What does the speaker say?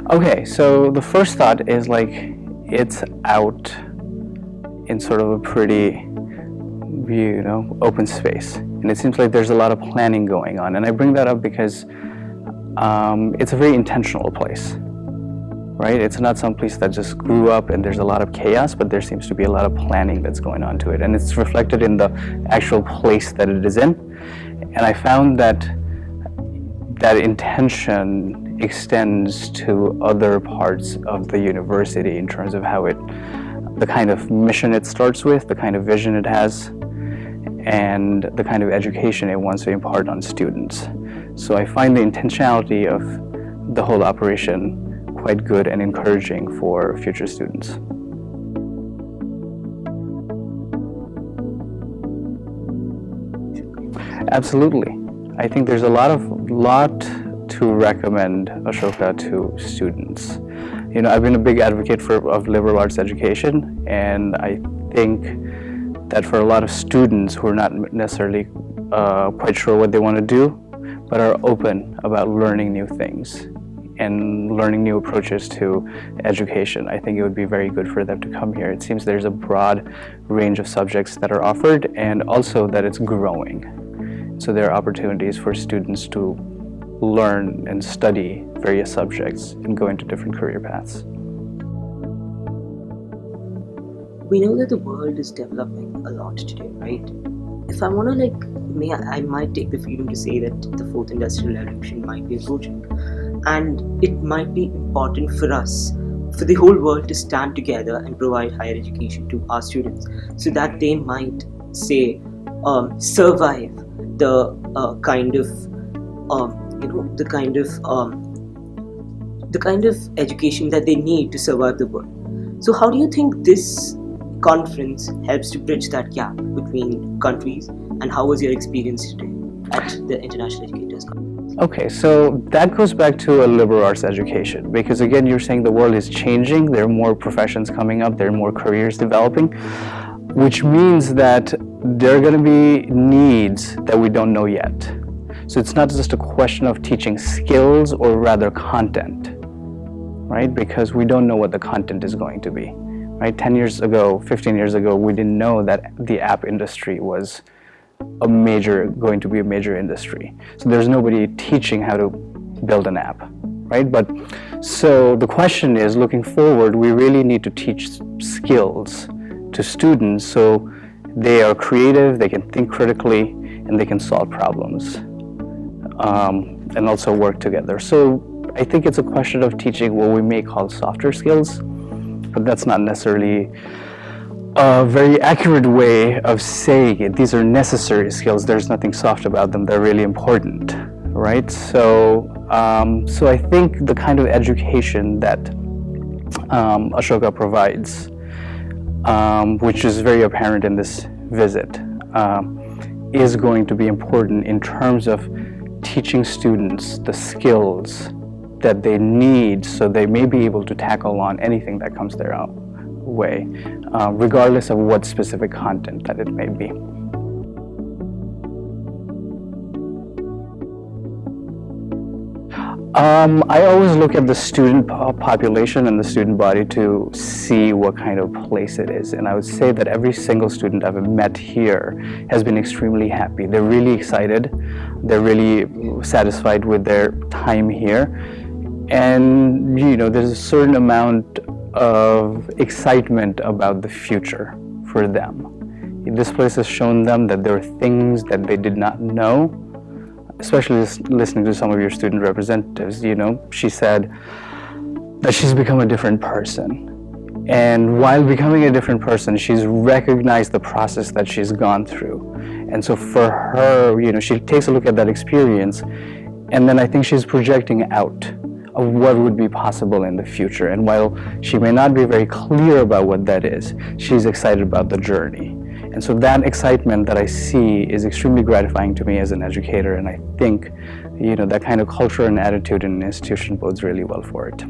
Okay, so the first thought is like it's out in sort of a pretty, open space. And it seems like there's a lot of planning going on. And I bring that up because it's a very intentional place, right? It's not some place that just grew up and there's a lot of chaos, but there seems to be a lot of planning that's going on to it. And it's reflected in the actual place that it is in. And I found that that intention extends to other parts of the university in terms of how the kind of mission it starts with, the kind of vision it has, and the kind of education it wants to impart on students. So I find the intentionality of the whole operation quite good and encouraging for future students. Absolutely. I think there's a lot to recommend Ashoka to students. I've been a big advocate of liberal arts education, and I think that for a lot of students who are not necessarily quite sure what they want to do, but are open about learning new things and learning new approaches to education, I think it would be very good for them to come here. It seems there's a broad range of subjects that are offered, and also that it's growing. So there are opportunities for students to learn and study various subjects and go into different career paths. We know that the world is developing a lot today, right? If I want to I might take the freedom to say that the fourth industrial revolution might be approaching, and it might be important for us, for the whole world, to stand together and provide higher education to our students so that they might survive the kind of education that they need to survive the world. So how do you think this conference helps to bridge that gap between countries, and how was your experience today at the International Educators Conference? Okay, so that goes back to a liberal arts education, because again, you're saying the world is changing, there are more professions coming up, there are more careers developing, which means that there are going to be needs that we don't know yet. So it's not just a question of teaching skills, or rather content, right? Because we don't know what the content is going to be, right? 10 years ago, 15 years ago, we didn't know that the app industry was going to be a major industry. So there's nobody teaching how to build an app, right? But so the question is, looking forward, we really need to teach skills to students so they are creative, they can think critically, and they can solve problems. And also work together. So I think it's a question of teaching what we may call softer skills, but that's not necessarily a very accurate way of saying it. These are necessary skills. There's nothing soft about them. They're really important, right? So I think the kind of education that Ashoka provides, which is very apparent in this visit, is going to be important in terms of teaching students the skills that they need so they may be able to tackle on anything that comes their way, regardless of what specific content that it may be. I always look at the student population and the student body to see what kind of place it is, and I would say that every single student I've met here has been extremely happy. They're really excited, they're really satisfied with their time here, and there's a certain amount of excitement about the future for them. This place has shown them that there are things that they did not know. Especially listening to some of your student representatives, she said that she's become a different person. And while becoming a different person, she's recognized the process that she's gone through. And so for her, she takes a look at that experience, and then I think she's projecting out of what would be possible in the future. And while she may not be very clear about what that is, she's excited about the journey. And so that excitement that I see is extremely gratifying to me as an educator, and I think that kind of culture and attitude in an institution bodes really well for it.